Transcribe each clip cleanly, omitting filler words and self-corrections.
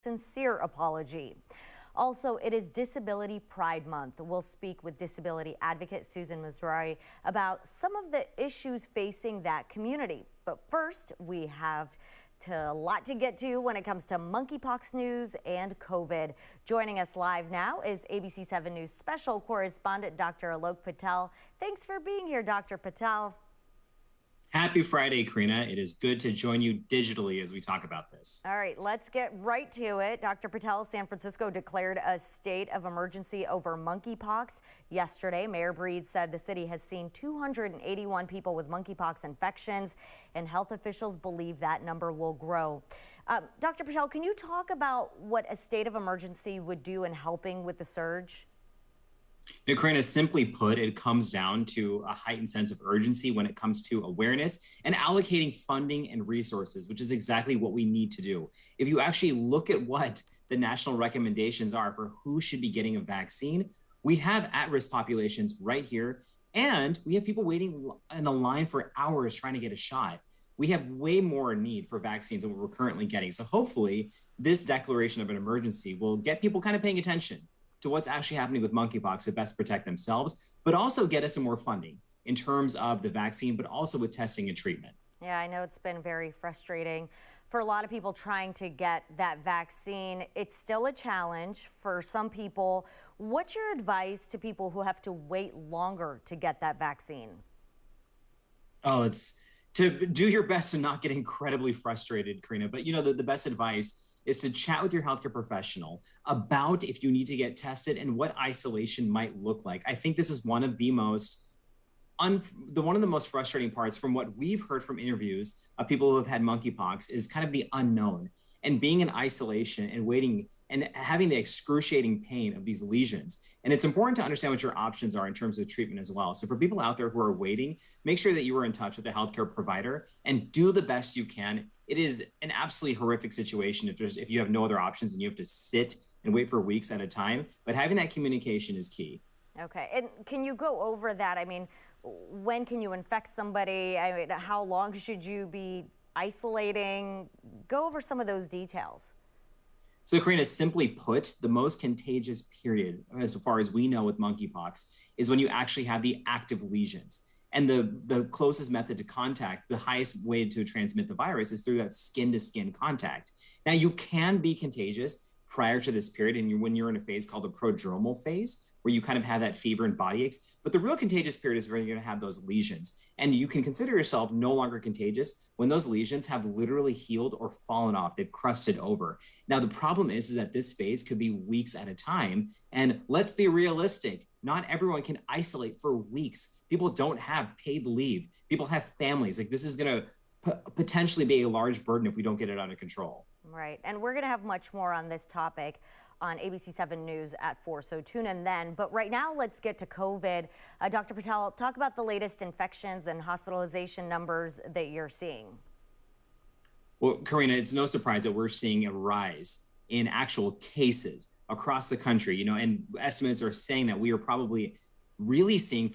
sincere apology. Also, it is Disability Pride Month. We'll speak with disability advocate Susan Misrari about some of the issues facing that community. But first, we have a lot to get to when it comes to monkeypox news and COVID. Joining us live now is ABC7 News special correspondent Dr. Alok Patel. Thanks for being here, Dr. Patel. Happy Friday, Karina. It is good to join you digitally as we talk about this. All right, let's get right to it. Dr. Patel, San Francisco declared a state of emergency over monkeypox yesterday. Mayor Breed said the city has seen 281 people with monkeypox infections, and health officials believe that number will grow. Dr. Patel, can you talk about what a state of emergency would do in helping with the surge? Now, Karina, simply put, it comes down to a heightened sense of urgency when it comes to awareness and allocating funding and resources, which is exactly what we need to do. If you actually look at what the national recommendations are for who should be getting a vaccine, we have at-risk populations right here, and we have people waiting in a line for hours trying to get a shot. We have way more need for vaccines than what we're currently getting. So hopefully this declaration of an emergency will get people kind of paying attention to what's actually happening with monkeypox to best protect themselves, but also get us some more funding in terms of the vaccine, but also with testing and treatment. Yeah, I know it's been very frustrating for a lot of people trying to get that vaccine. It's still a challenge for some people. What's your advice to people who have to wait longer to get that vaccine? Oh, it's to do your best to not get incredibly frustrated, Karina. But you know, the best advice is to chat with your healthcare professional about if you need to get tested and what isolation might look like. I think this is one of the most frustrating parts from what we've heard from interviews of people who have had monkeypox is kind of the unknown and being in isolation and waiting and having the excruciating pain of these lesions. And it's important to understand what your options are in terms of treatment as well. So for people out there who are waiting, make sure that you are in touch with a healthcare provider and do the best you can. It is an absolutely horrific situation if you have no other options and you have to sit and wait for weeks at a time. But having that communication is key. Okay, and can you go over that? I mean, when can you infect somebody? I mean, how long should you be isolating? Go over some of those details. So, Karina, simply put, the most contagious period, as far as we know with monkeypox, is when you actually have the active lesions. And the closest method to contact, the highest way to transmit the virus is through that skin-to-skin contact. Now, you can be contagious prior to this period, and when you're in a phase called the prodromal phase, where you kind of have that fever and body aches. But the real contagious period is when you're going to have those lesions. And you can consider yourself no longer contagious when those lesions have literally healed or fallen off. They've crusted over. Now, the problem is that this phase could be weeks at a time. And let's be realistic. Not everyone can isolate for weeks. People don't have paid leave. People have families. Like, this is going to potentially be a large burden if we don't get it under control. Right. And we're going to have much more on this topic on ABC7 News at 4, so tune in then. But right now, let's get to COVID. Dr. Patel, talk about the latest infections and hospitalization numbers that you're seeing. Well, Karina, it's no surprise that we're seeing a rise in actual cases across the country, you know, and estimates are saying that we are probably really seeing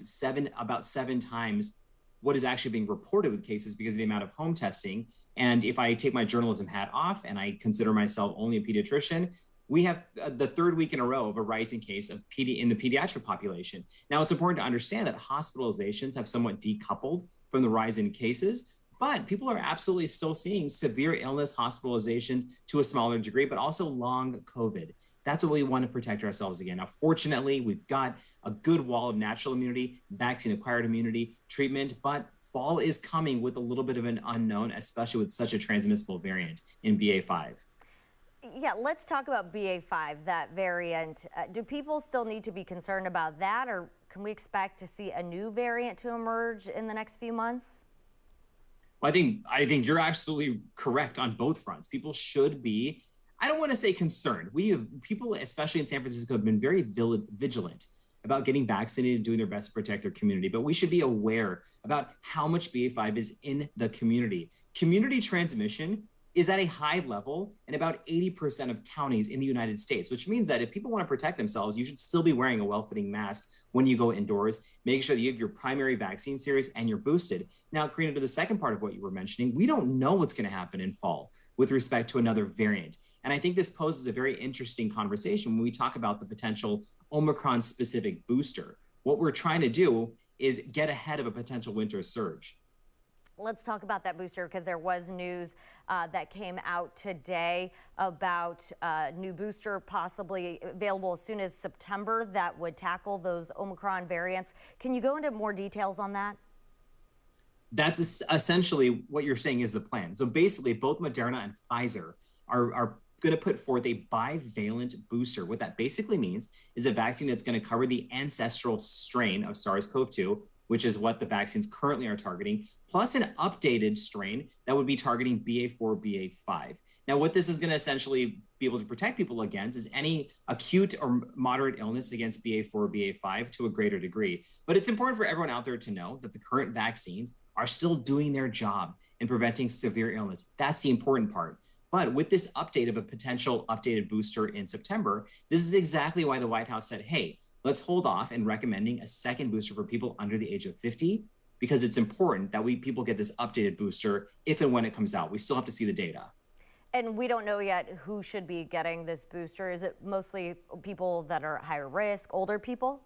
about seven times what is actually being reported with cases because of the amount of home testing. And if I take my journalism hat off and I consider myself only a pediatrician, we have the third week in a row of a rising case of in the pediatric population. Now, it's important to understand that hospitalizations have somewhat decoupled from the rise in cases, but people are absolutely still seeing severe illness, hospitalizations to a smaller degree, but also long COVID. That's what we want to protect ourselves again. Now, fortunately, we've got a good wall of natural immunity, vaccine-acquired immunity, treatment, but fall is coming with a little bit of an unknown, especially with such a transmissible variant in BA.5. Yeah, let's talk about BA.5, that variant. Do people still need to be concerned about that, or can we expect to see a new variant to emerge in the next few months? Well, I think you're absolutely correct on both fronts. People should be, I don't want to say concerned. People, especially in San Francisco, have been very vigilant about getting vaccinated and doing their best to protect their community. But we should be aware about how much BA.5 is in the community. Community transmission is at a high level in about 80% of counties in the United States, which means that if people want to protect themselves, you should still be wearing a well-fitting mask when you go indoors, making sure that you have your primary vaccine series and you're boosted. Now, Karina, to the second part of what you were mentioning, we don't know what's going to happen in fall with respect to another variant. And I think this poses a very interesting conversation when we talk about the potential Omicron specific booster. What we're trying to do is get ahead of a potential winter surge. Let's talk about that booster, because there was news that came out today about a new booster possibly available as soon as September that would tackle those Omicron variants. Can you go into more details on that? That's essentially what you're saying is the plan. So basically, both Moderna and Pfizer are going to put forth a bivalent booster. What that basically means is a vaccine that's going to cover the ancestral strain of SARS-CoV-2, which is what the vaccines currently are targeting, plus an updated strain that would be targeting BA4, BA5. Now, what this is going to essentially be able to protect people against is any acute or moderate illness against BA4, BA5 to a greater degree. But it's important for everyone out there to know that the current vaccines are still doing their job in preventing severe illness. That's the important part. But with this update of a potential updated booster in September, this is exactly why the White House said, hey, let's hold off in recommending a second booster for people under the age of 50, because it's important that people get this updated booster if and when it comes out. We still have to see the data. And we don't know yet who should be getting this booster. Is it mostly people that are higher risk, older people?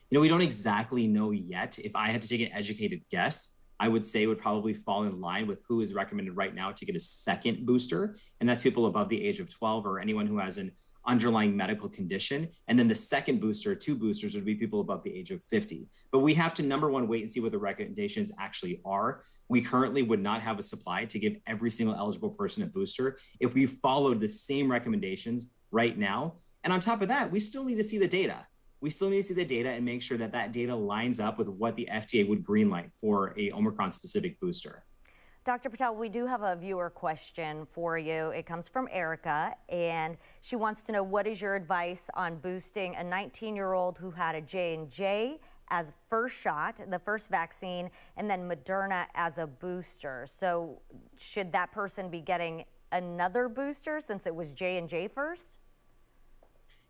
You know, we don't exactly know yet. If I had to take an educated guess, I would say it would probably fall in line with who is recommended right now to get a second booster. And that's people above the age of 12 or anyone who has an underlying medical condition. And then the second booster, 2 boosters, would be people above the age of 50. But we have to, number one, wait and see what the recommendations actually are. We currently would not have a supply to give every single eligible person a booster if we followed the same recommendations right now. And on top of that, we still need to see the data. We still need to see the data and make sure that that data lines up with what the FDA would greenlight for a Omicron specific booster. Dr. Patel, we do have a viewer question for you. It comes from Erica, and she wants to know, what is your advice on boosting a 19-year-old who had a J&J as first shot, the first vaccine, and then Moderna as a booster? So should that person be getting another booster since it was J&J first?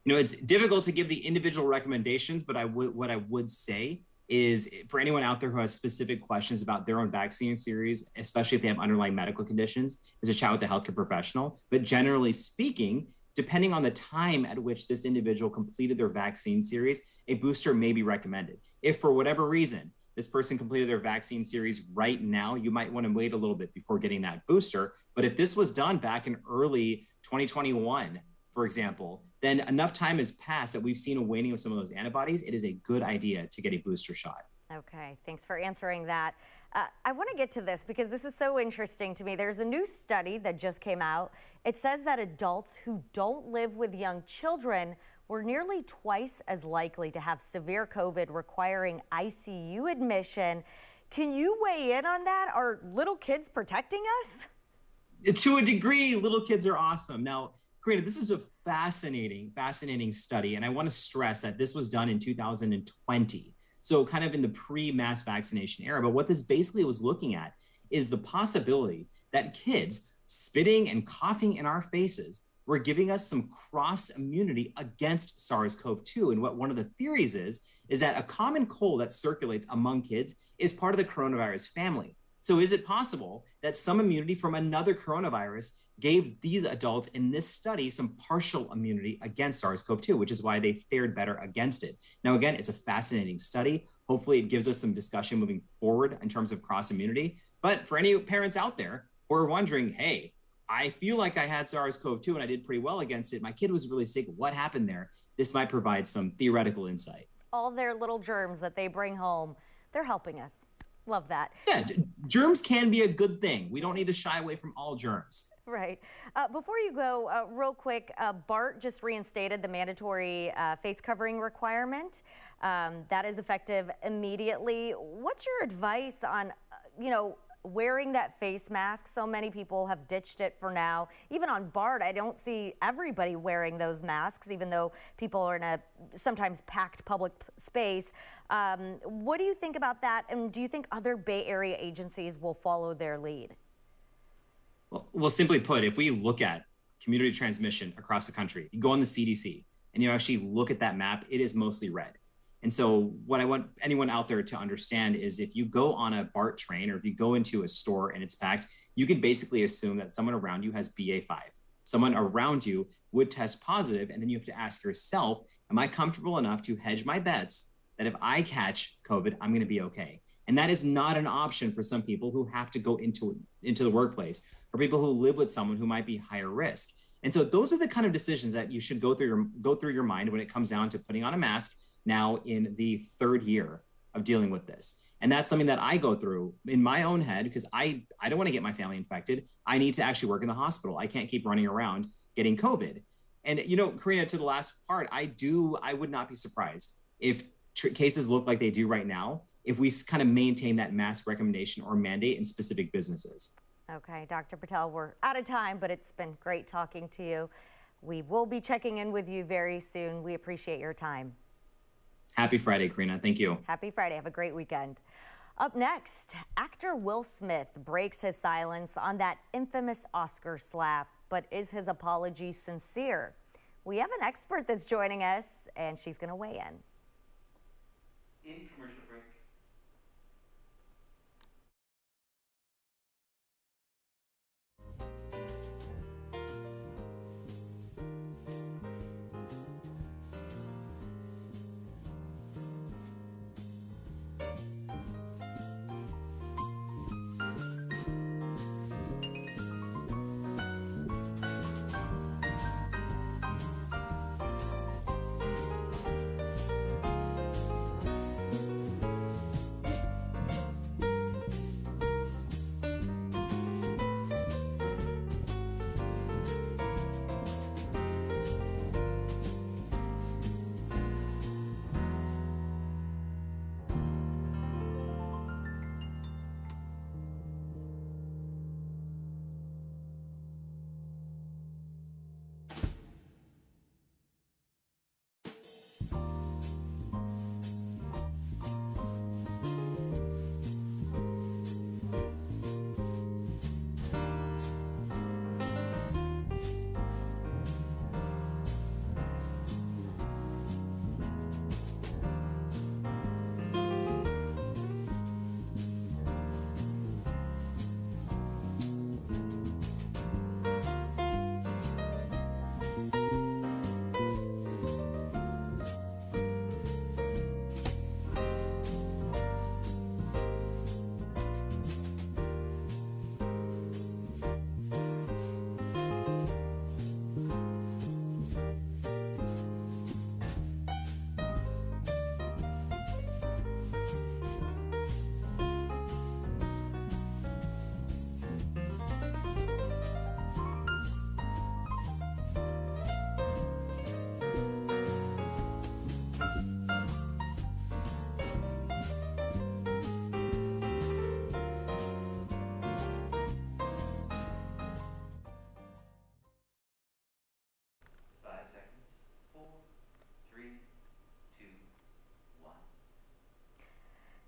You know, it's difficult to give the individual recommendations, but what I would say is, for anyone out there who has specific questions about their own vaccine series, especially if they have underlying medical conditions, is to chat with a healthcare professional. But generally speaking, depending on the time at which this individual completed their vaccine series, a booster may be recommended. If for whatever reason, this person completed their vaccine series right now, you might want to wait a little bit before getting that booster. But if this was done back in early 2021, for example, then enough time has passed that we've seen a waning of some of those antibodies. It is a good idea to get a booster shot. Okay, thanks for answering that. I want to get to this because this is so interesting to me. There's a new study that just came out. It says that adults who don't live with young children were nearly twice as likely to have severe COVID requiring ICU admission. Can you weigh in on that? Are little kids protecting us? To a degree, little kids are awesome. Now, Karina, this is a fascinating study. And I want to stress that this was done in 2020. So kind of in the pre-mass vaccination era. But what this basically was looking at is the possibility that kids spitting and coughing in our faces were giving us some cross immunity against SARS-CoV-2. And what one of the theories is that a common cold that circulates among kids is part of the coronavirus family. So is it possible that some immunity from another coronavirus gave these adults in this study some partial immunity against SARS-CoV-2, which is why they fared better against it? Now, again, it's a fascinating study. Hopefully it gives us some discussion moving forward in terms of cross immunity. But for any parents out there who are wondering, hey, I feel like I had SARS-CoV-2 and I did pretty well against it, my kid was really sick, what happened there? This might provide some theoretical insight. All their little germs that they bring home, they're helping us. Love that. Yeah, germs can be a good thing. We don't need to shy away from all germs. Right. Before you go, real quick, BART just reinstated the mandatory face covering requirement. That is effective immediately. What's your advice on, wearing that face mask? So many people have ditched it for now. Even on BART, I don't see everybody wearing those masks, even though people are in a sometimes packed public space. What do you think about that? And do you think other Bay Area agencies will follow their lead? Well, simply put, if we look at community transmission across the country, you go on the CDC and you actually look at that map, it is mostly red. And so what I want anyone out there to understand is if you go on a BART train or if you go into a store and it's packed, you can basically assume that someone around you has BA5. someone around you would test positive, and then you have to ask yourself, am I comfortable enough to hedge my bets that if I catch COVID, I'm going to be okay? And that is not an option for some people who have to go into the workplace, or people who live with someone who might be higher risk. And so those are the kind of decisions that you should go through your mind when it comes down to putting on a mask now in the third year of dealing with this. And that's something that I go through in my own head, because I don't want to get my family infected. I need to actually work in the hospital. I can't keep running around getting COVID. And, you know, Karina, to the last part, I would not be surprised if cases look like they do right now, if we kind of maintain that mask recommendation or mandate in specific businesses. Okay, Dr. Patel, we're out of time, but it's been great talking to you. We will be checking in with you very soon. We appreciate your time. Happy Friday, Karina. Thank you. Happy Friday. Have a great weekend. Up next, actor Will Smith breaks his silence on that infamous Oscar slap, but is his apology sincere? We have an expert that's joining us, and she's going to weigh in. In commercial break.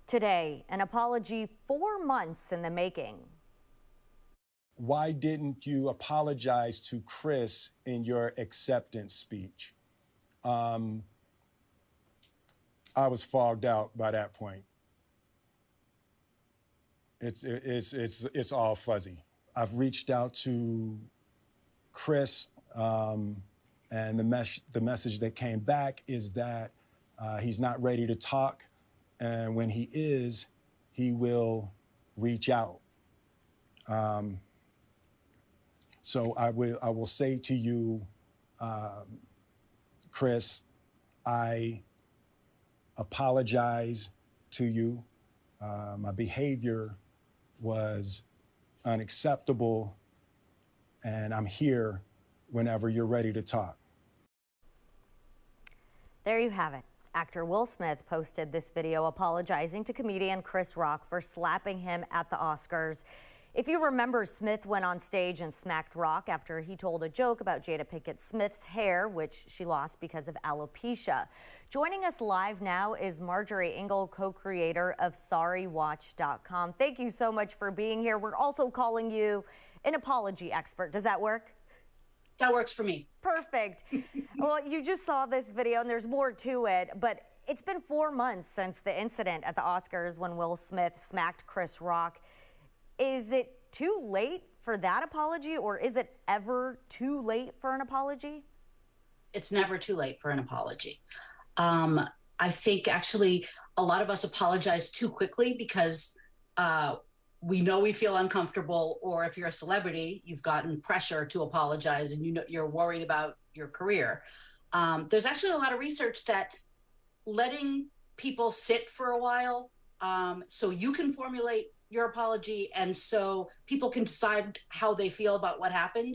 Today, an apology 4 months in the making. Why didn't you apologize to Chris in your acceptance speech? I was fogged out by that point. It's all fuzzy. I've reached out to Chris, and the message that came back is that he's not ready to talk, and when he is, he will reach out. So I will say to you, Chris, I apologize to you. My behavior was unacceptable, and I'm here whenever you're ready to talk. There you have it. Actor Will Smith posted this video apologizing to comedian Chris Rock for slapping him at the Oscars. If you remember, Smith went on stage and smacked Rock after he told a joke about Jada Pinkett Smith's hair, which she lost because of alopecia. Joining us live now is Marjorie Engel, co-creator of SorryWatch.com. Thank you so much for being here. We're also calling you an apology expert. Does that work? That works for me. Perfect. Well, you just saw this video and there's more to it, but it's been 4 months since the incident at the Oscars when Will Smith smacked Chris Rock. Is it too late for that apology, or is it ever too late for an apology? It's never too late for an apology. I think actually a lot of us apologize too quickly because we know we feel uncomfortable, or if you're a celebrity, you've gotten pressure to apologize and you're worried about your career. There's actually a lot of research that letting people sit for a while so you can formulate your apology and so people can decide how they feel about what happened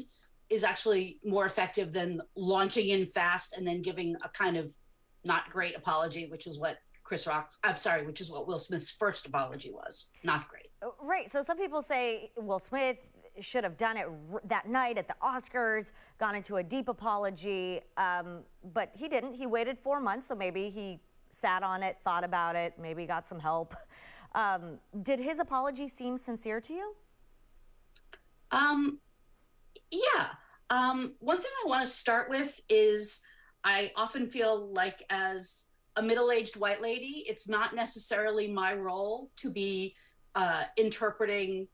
is actually more effective than launching in fast and then giving a kind of not great apology, which is what which is what Will Smith's first apology was. Not great. Right. So some people say Will Smith should have done it that night at the Oscars, gone into a deep apology, but he didn't. He waited 4 months, so maybe he sat on it, thought about it, maybe got some help. Did his apology seem sincere to you? Yeah. One thing I want to start with is I often feel like as a middle-aged white lady, it's not necessarily my role to be interpreting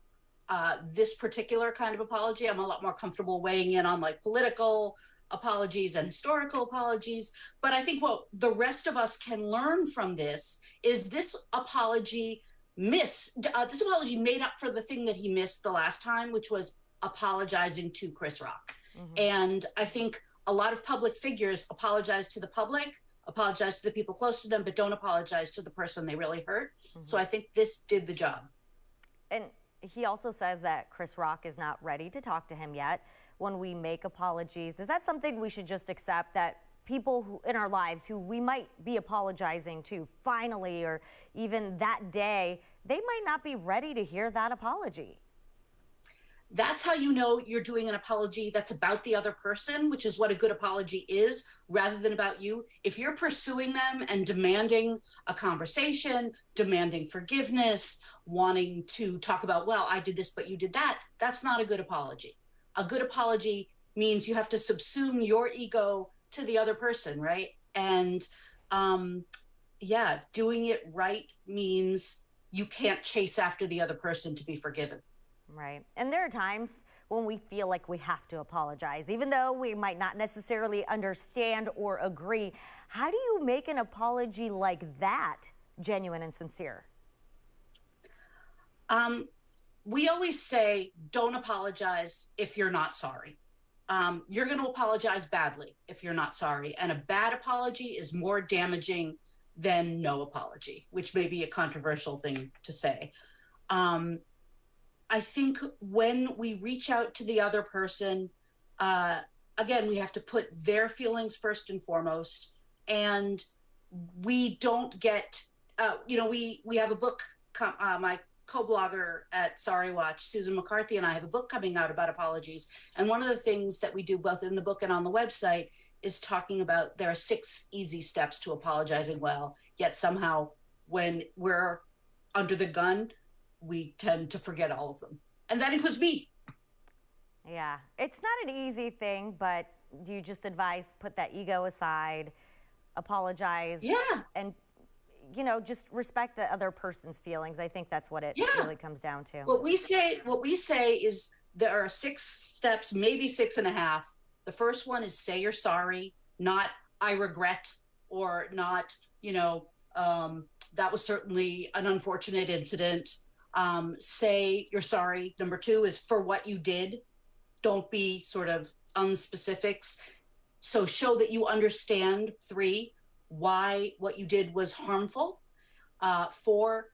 this particular kind of apology. I'm a lot more comfortable weighing in on like political apologies and historical apologies. But I think what the rest of us can learn from this is this apology made up for the thing that he missed the last time, which was apologizing to Chris Rock. Mm-hmm. And I think a lot of public figures apologize to the public, apologize to the people close to them, but don't apologize to the person they really hurt. Mm-hmm. So I think this did the job. And he also says that Chris Rock is not ready to talk to him yet. When we make apologies, is that something we should just accept, that people who in our lives who we might be apologizing to finally, or even that day, they might not be ready to hear that apology? That's how you know you're doing an apology that's about the other person, which is what a good apology is, rather than about you. If you're pursuing them and demanding a conversation, demanding forgiveness, wanting to talk about, well, I did this, but you did that, that's not a good apology. A good apology means you have to subsume your ego to the other person, right? And doing it right means you can't chase after the other person to be forgiven. Right. And there are times when we feel like we have to apologize, even though we might not necessarily understand or agree. How do you make an apology like that genuine and sincere? We always say, don't apologize if you're not sorry. You're going to apologize badly if you're not sorry. And a bad apology is more damaging than no apology, which may be a controversial thing to say. I think when we reach out to the other person, again, we have to put their feelings first and foremost. And we don't get, we have a book, my co-blogger at Sorry Watch, Susan McCarthy, and I have a book coming out about apologies. And one of the things that we do both in the book and on the website is talking about there are 6 easy steps to apologizing well, yet somehow when we're under the gun, we tend to forget all of them. And that includes me. Yeah, it's not an easy thing, but do you just advise put that ego aside, apologize, and just respect the other person's feelings? I think that's what it really comes down to. What we say is there are 6 steps, maybe 6.5. The first one is say you're sorry, not I regret, or not, that was certainly an unfortunate incident. Say you're sorry. Number 2 is for what you did. Don't be sort of unspecifics. So show that you understand. 3, why what you did was harmful. 4,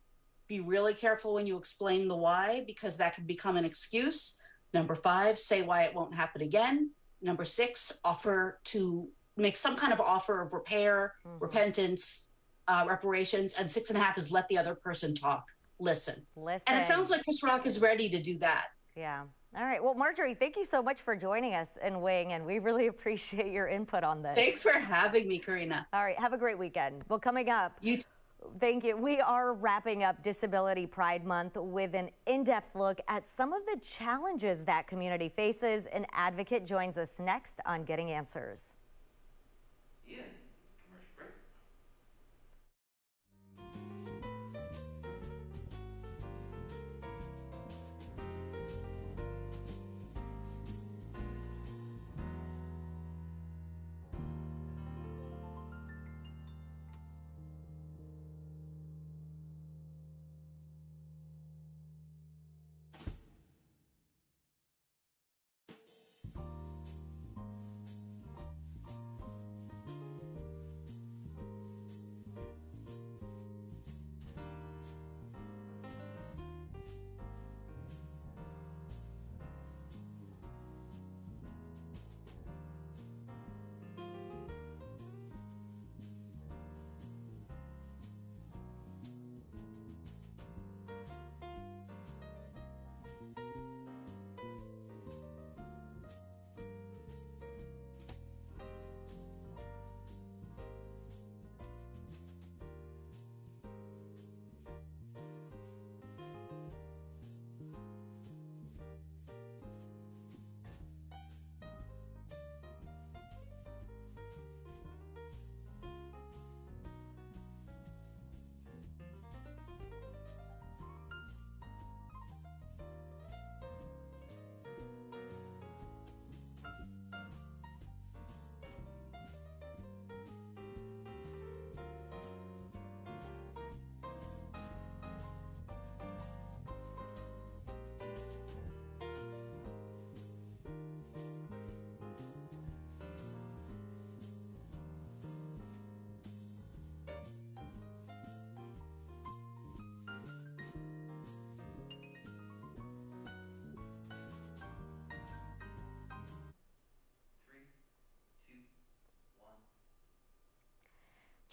be really careful when you explain the why, because that can become an excuse. Number 5, say why it won't happen again. Number 6, offer to make some kind of offer of repair, repentance, reparations. And 6.5 is let the other person talk. Listen. And it sounds like Chris Rock is ready to do that. Yeah. All right. Well, Marjorie, thank you so much for joining us and weighing in. We really appreciate your input on this. Thanks for having me, Karina. All right. Have a great weekend. Well, coming up. Thank you. We are wrapping up Disability Pride Month with an in-depth look at some of the challenges that community faces. An advocate joins us next on Getting Answers. Yeah.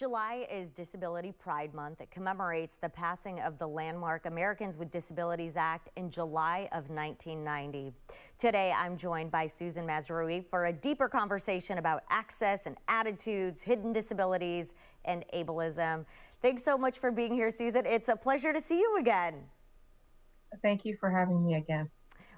July is Disability Pride Month. It commemorates the passing of the landmark Americans with Disabilities Act in July of 1990. Today, I'm joined by Susan Mazrui for a deeper conversation about access and attitudes, hidden disabilities, and ableism. Thanks so much for being here, Susan. It's a pleasure to see you again. Thank you for having me again.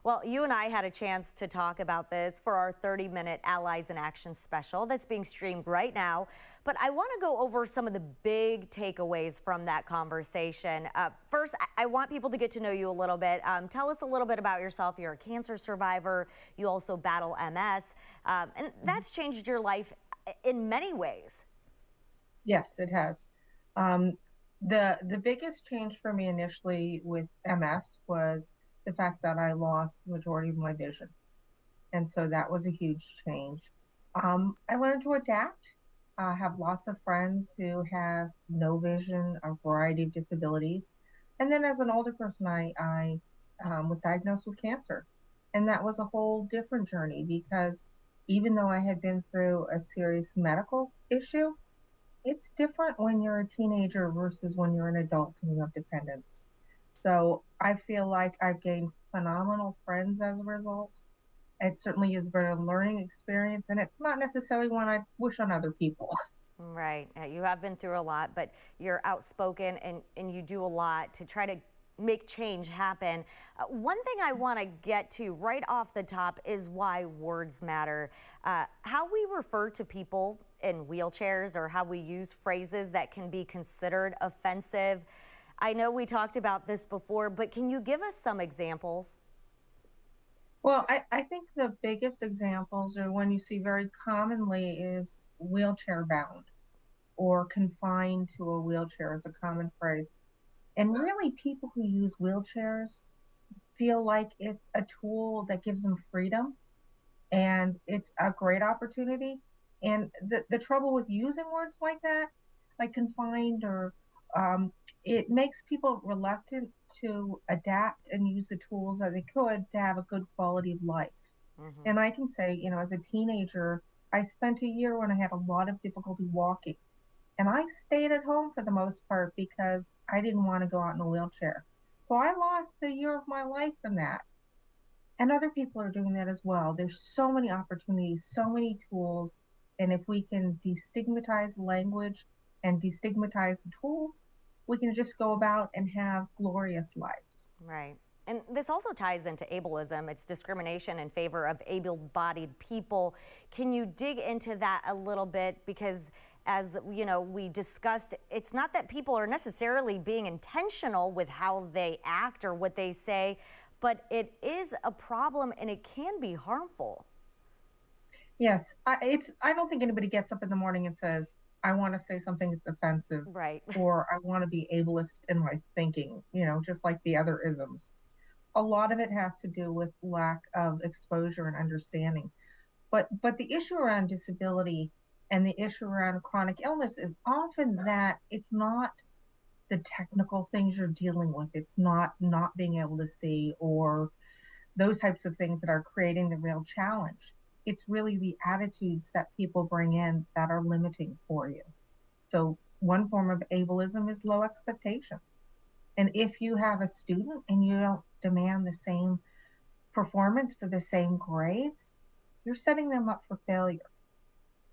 Well, you and I had a chance to talk about this for our 30-minute Allies in Action special that's being streamed right now. But I want to go over some of the big takeaways from that conversation. First, I want people to get to know you a little bit. Tell us a little bit about yourself. You're a cancer survivor. You also battle MS. And that's changed your life in many ways. Yes, it has. The biggest change for me initially with MS was the fact that I lost the majority of my vision. And so that was a huge change. I learned to adapt. I have lots of friends who have no vision, a variety of disabilities. And then as an older person, I was diagnosed with cancer. And that was a whole different journey because even though I had been through a serious medical issue, it's different when you're a teenager versus when you're an adult and you have dependents. So I feel like I've gained phenomenal friends as a result. It certainly has been a learning experience, and it's not necessarily one I wish on other people. Right. You have been through a lot, but you're outspoken and you do a lot to try to make change happen. One thing I want to get to right off the top is why words matter. How we refer to people in wheelchairs or how we use phrases that can be considered offensive. I know we talked about this before, but can you give us some examples? Well, I think the biggest examples are one you see very commonly is wheelchair bound or confined to a wheelchair is a common phrase. And really people who use wheelchairs feel like it's a tool that gives them freedom and it's a great opportunity. And the trouble with using words like that, like confined or it makes people reluctant to adapt and use the tools that they could to have a good quality of life. Mm-hmm. And I can say, you know, as a teenager, I spent a year when I had a lot of difficulty walking. And I stayed at home for the most part because I didn't want to go out in a wheelchair. So I lost a year of my life from that. And other people are doing that as well. There's so many opportunities, so many tools. And if we can destigmatize language and destigmatize the tools, we can just go about and have glorious lives. Right. And this also ties into ableism. It's discrimination in favor of able-bodied people. Can you dig into that a little bit? Because as you know, we discussed, it's not that people are necessarily being intentional with how they act or what they say, but it is a problem and it can be harmful. Yes, I don't think anybody gets up in the morning and says, I want to say something that's offensive, right? Or I want to be ableist in my thinking, you know, just like the other isms. A lot of it has to do with lack of exposure and understanding. But the issue around disability and the issue around chronic illness is often that it's not the technical things you're dealing with. It's not being able to see or those types of things that are creating the real challenge. It's really the attitudes that people bring in that are limiting for you. So one form of ableism is low expectations. And if you have a student and you don't demand the same performance for the same grades, you're setting them up for failure.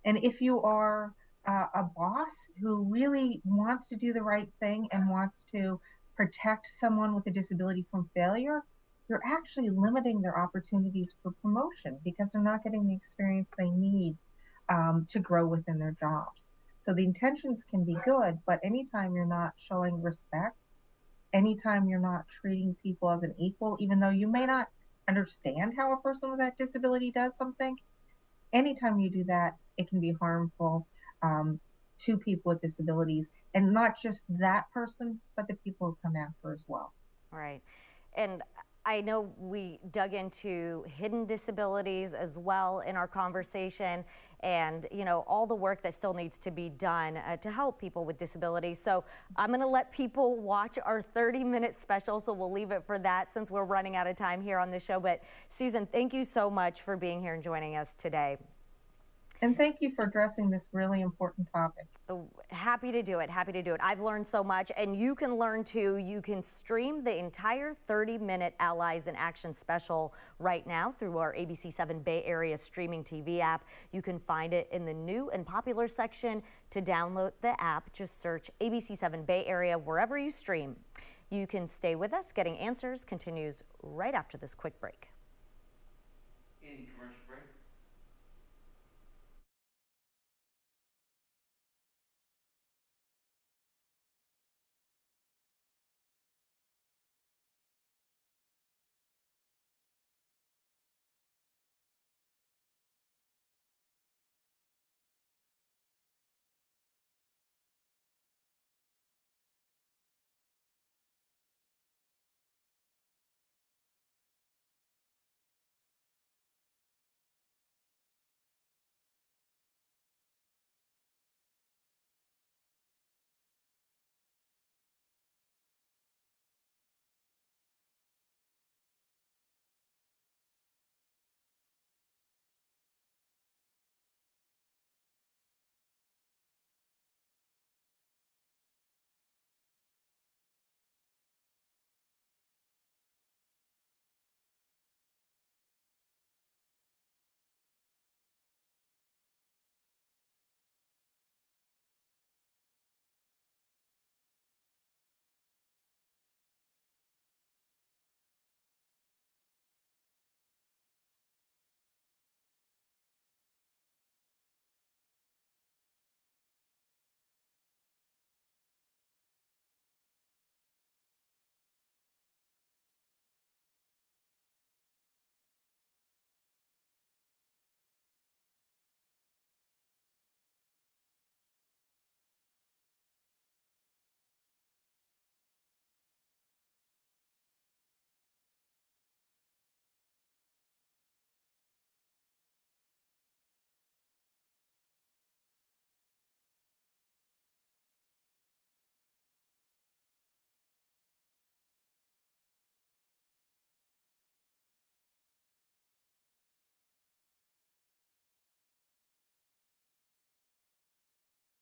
And if you are a boss who really wants to do the right thing and wants to protect someone with a disability from failure, you're actually limiting their opportunities for promotion because they're not getting the experience they need to grow within their jobs. So the intentions can be good, but anytime you're not showing respect, anytime you're not treating people as an equal, even though you may not understand how a person with that disability does something, anytime you do that, it can be harmful to people with disabilities, and not just that person, but the people who come after as well. Right. And I know we dug into hidden disabilities as well in our conversation and, you know, all the work that still needs to be done to help people with disabilities. So I'm going to let people watch our 30-minute special, so we'll leave it for that since we're running out of time here on the show. But Susan, thank you so much for being here and joining us today. And thank you for addressing this really important topic. Oh, happy to do it. Happy to do it. I've learned so much, and you can learn too. You can stream the entire 30-minute Allies in Action special right now through our ABC7 Bay Area streaming TV app. You can find it in the new and popular section. To download the app, just search ABC7 Bay Area wherever you stream. You can stay with us. Getting Answers continues right after this quick break. In commercial break.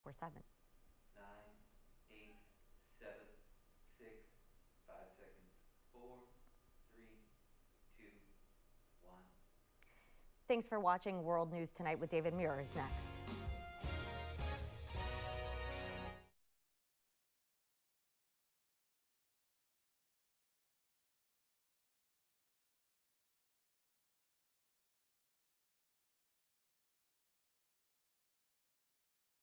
We're 7. 9, 8, 7, 6, 5 seconds. 4, 3, 2, 1. Thanks for watching World News Tonight with David Muir is next.